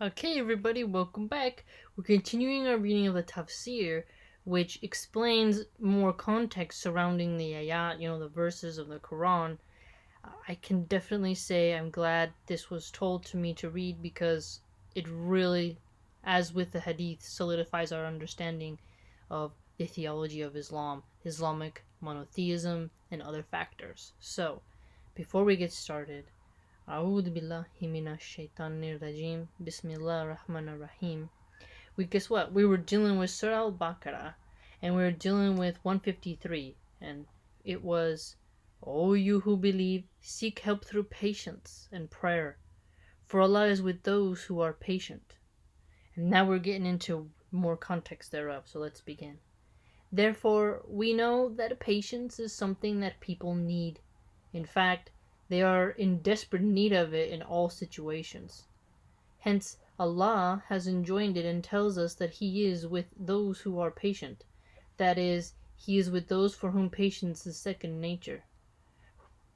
Okay, everybody, welcome back. We're continuing our reading of the Tafseer, which explains more context surrounding the ayat, the verses of the Quran. I can definitely say I'm glad this was told to me to read because it really, as with the Hadith, solidifies our understanding of the theology of Islam, Islamic monotheism, and other factors. So, before we get started, أعوذ بالله من الشيطان الرجيم بسم الله الرحمن الرحيم. Guess what? We were dealing with Surah Al-Baqarah, and we were dealing with 153, and it was, O you who believe, seek help through patience and prayer, for Allah is with those who are patient. And now we're getting into more context thereof, so let's begin. Therefore, we know that patience is something that people need. In fact, they are in desperate need of it in all situations. Hence, Allah has enjoined it and tells us that He is with those who are patient. That is, He is with those for whom patience is second nature.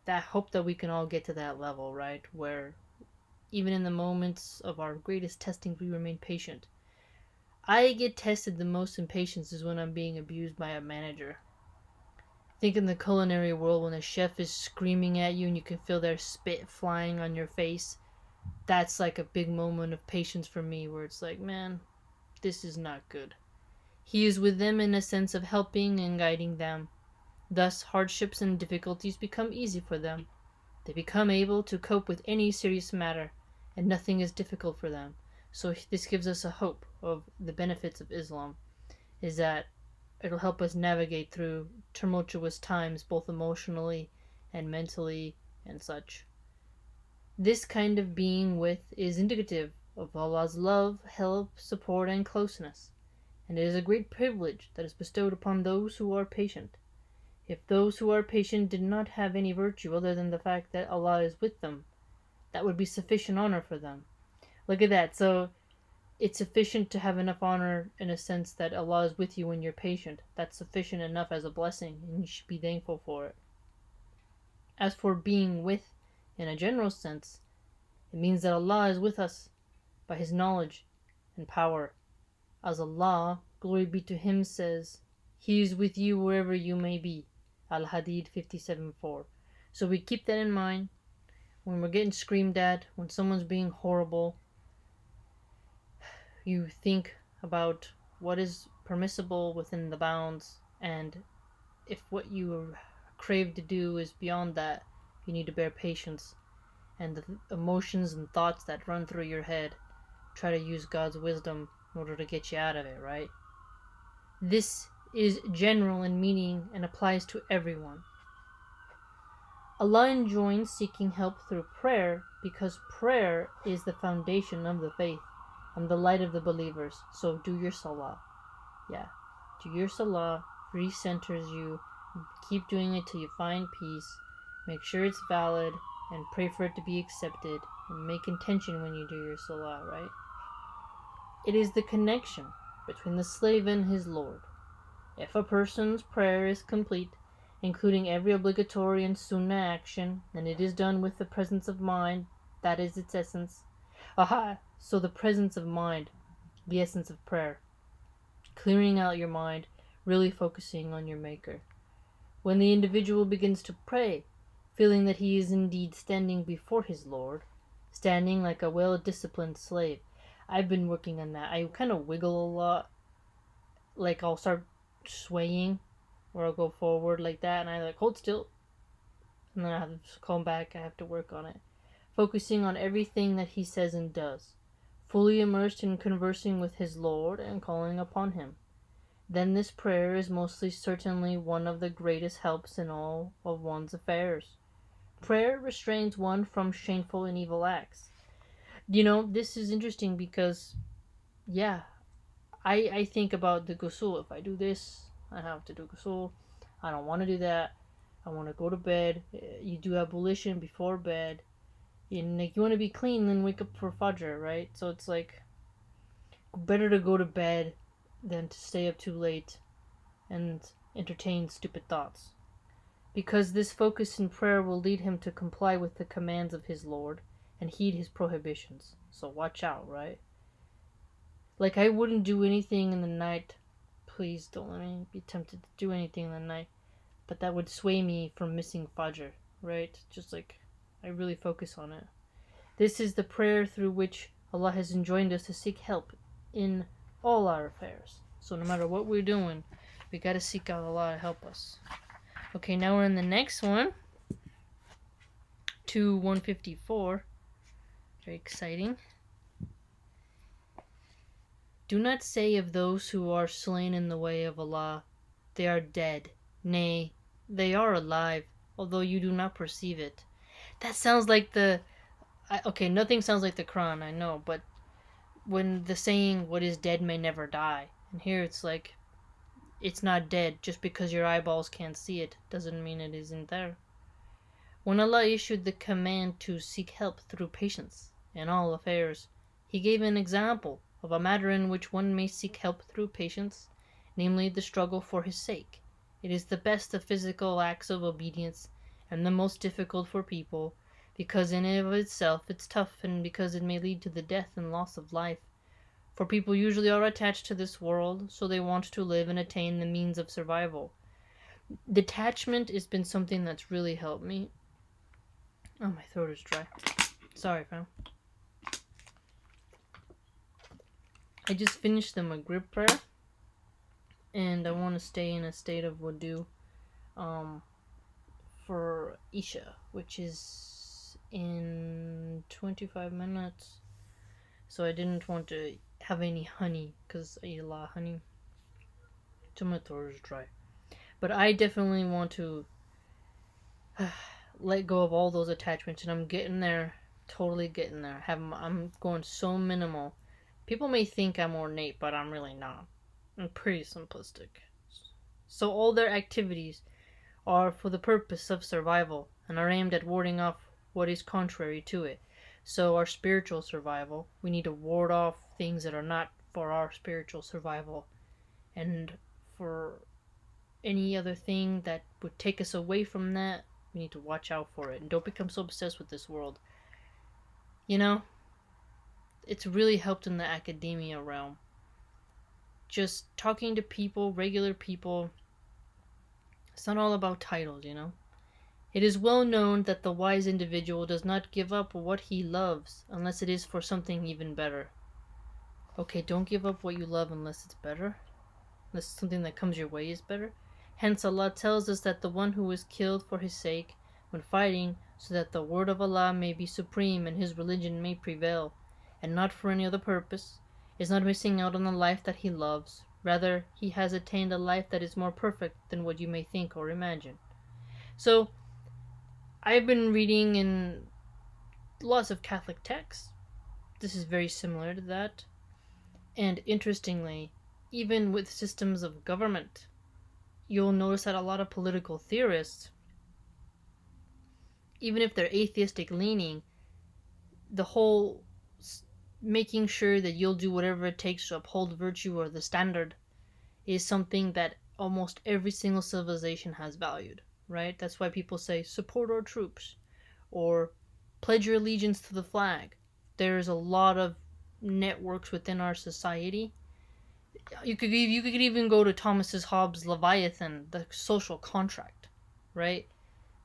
I hope that we can all get to that level, right? Where even in the moments of our greatest testing, we remain patient. I get tested the most in patience is when I'm being abused by a manager. Think in the culinary world when a chef is screaming at you and you can feel their spit flying on your face. That's like a big moment of patience for me where it's like, man, this is not good. He is with them in a sense of helping and guiding them. Thus, hardships and difficulties become easy for them. They become able to cope with any serious matter, and nothing is difficult for them. So this gives us a hope of the benefits of Islam, is that it'll help us navigate through tumultuous times, both emotionally and mentally and such. This kind of being with is indicative of Allah's love, help, support, and closeness, and it is a great privilege that is bestowed upon those who are patient. If those who are patient did not have any virtue other than the fact that Allah is with them, that would be sufficient honor for them. Look at that. So it's sufficient to have enough honor in a sense that Allah is with you when you're patient. That's sufficient enough as a blessing, and you should be thankful for it. As for being with, in a general sense, it means that Allah is with us by His knowledge and power. As Allah, glory be to Him, says, He is with you wherever you may be. Al-Hadid 57:4. So we keep that in mind when we're getting screamed at, when someone's being horrible. You think about what is permissible within the bounds, and if what you crave to do is beyond that, you need to bear patience. And the emotions and thoughts that run through your head, try to use God's wisdom in order to get you out of it, right? This is general in meaning and applies to everyone. Allah enjoins seeking help through prayer because prayer is the foundation of the faith and the light of the believers. So do your salah. Do your salah, recenters you, keep doing it till you find peace, make sure it's valid, and pray for it to be accepted, and make intention when you do your salah, right? It is the connection between the slave and his Lord. If a person's prayer is complete, including every obligatory and sunnah action, and it is done with the presence of mind, that is its essence. So the presence of mind, the essence of prayer. Clearing out your mind, really focusing on your Maker. When the individual begins to pray, feeling that he is indeed standing before his Lord, standing like a well-disciplined slave. I've been working on that. I kind of wiggle a lot. Like I'll start swaying, or I'll go forward like that, and I like hold still, and then I have to come back. I have to work on it, focusing on everything that he says and does, fully immersed in conversing with his Lord and calling upon him. Then this prayer is most certainly one of the greatest helps in all of one's affairs. Prayer restrains one from shameful and evil acts. This is interesting because, I think about the ghusl. If I do this, I have to do ghusl. I don't want to do that. I want to go to bed. You do ablution before bed. And you want to be clean, then wake up for Fajr, right? So it's like better to go to bed than to stay up too late and entertain stupid thoughts. Because this focus in prayer will lead him to comply with the commands of his Lord and heed his prohibitions. So watch out, right? Like, I wouldn't do anything in the night. Please don't let me be tempted to do anything in the night. But that would sway me from missing Fajr, right? Just like, I really focus on it. This is the prayer through which Allah has enjoined us to seek help in all our affairs. So no matter what we're doing, we gotta seek out Allah to help us. Okay, now we're in the next one. 154. Very exciting. Do not say of those who are slain in the way of Allah, they are dead. Nay, they are alive, although you do not perceive it. That sounds like okay, nothing sounds like the Quran, I know, but when the saying, what is dead may never die, and here it's like, it's not dead. Just because your eyeballs can't see it doesn't mean it isn't there. When Allah issued the command to seek help through patience in all affairs, He gave an example of a matter in which one may seek help through patience, namely the struggle for His sake. It is the best of physical acts of obedience and the most difficult for people, because in and of itself it's tough, and because it may lead to the death and loss of life. For people usually are attached to this world, so they want to live and attain the means of survival. Detachment has been something that's really helped me. Oh, my throat is dry. Sorry, fam. I just finished the Maghrib prayer, and I want to stay in a state of wudu for Isha, which is in 25 minutes. So I didn't want to have any honey, because I eat a lot of honey. So my throat is dry. But I definitely want to let go of all those attachments, and I'm getting there, totally getting there. I'm going so minimal. People may think I'm ornate, but I'm really not. I'm pretty simplistic. So all their activities are for the purpose of survival, and are aimed at warding off what is contrary to it. So our spiritual survival, we need to ward off things that are not for our spiritual survival, and for any other thing that would take us away from that, we need to watch out for it, and don't become so obsessed with this world. You know, it's really helped in the academia realm. Just talking to people, regular people. It's not all about titles, you know. It is well known that the wise individual does not give up what he loves unless it is for something even better. Okay, don't give up what you love unless it's better. Unless something that comes your way is better. Hence Allah tells us that the one who is killed for His sake when fighting, so that the word of Allah may be supreme and His religion may prevail, and not for any other purpose, is not missing out on the life that he loves. Rather, he has attained a life that is more perfect than what you may think or imagine. So, I've been reading in lots of Catholic texts. This is very similar to that. And interestingly, even with systems of government, you'll notice that a lot of political theorists, even if they're atheistic leaning, the whole making sure that you'll do whatever it takes to uphold virtue or the standard is something that almost every single civilization has valued, right? That's why people say, support our troops, or pledge your allegiance to the flag. There's a lot of networks within our society. You could even go to Thomas Hobbes' Leviathan, the social contract, right?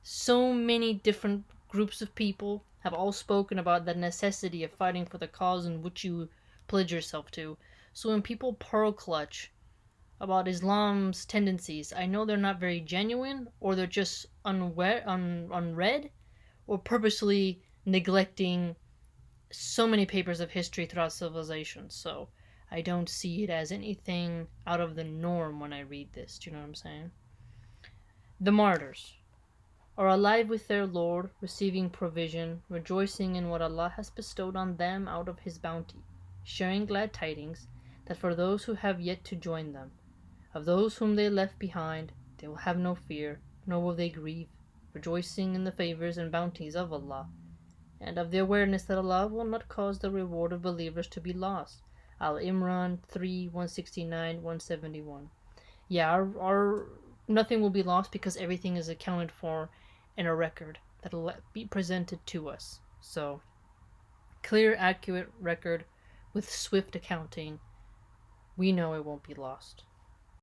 So many different groups of people have all spoken about the necessity of fighting for the cause in which you pledge yourself to. So when people pearl clutch about Islam's tendencies, I know they're not very genuine, or they're just unread, or purposely neglecting so many papers of history throughout civilization. So I don't see it as anything out of the norm when I read this. Do you know what I'm saying? The martyrs are alive with their Lord, receiving provision, rejoicing in what Allah has bestowed on them out of His bounty, sharing glad tidings that for those who have yet to join them, of those whom they left behind, they will have no fear, nor will they grieve, rejoicing in the favors and bounties of Allah, and of the awareness that Allah will not cause the reward of believers to be lost. Al-Imran 3, 169, 171. Yeah, our nothing will be lost because everything is accounted for in a record that will be presented to us. So, clear, accurate record with swift accounting we know it won't be lost.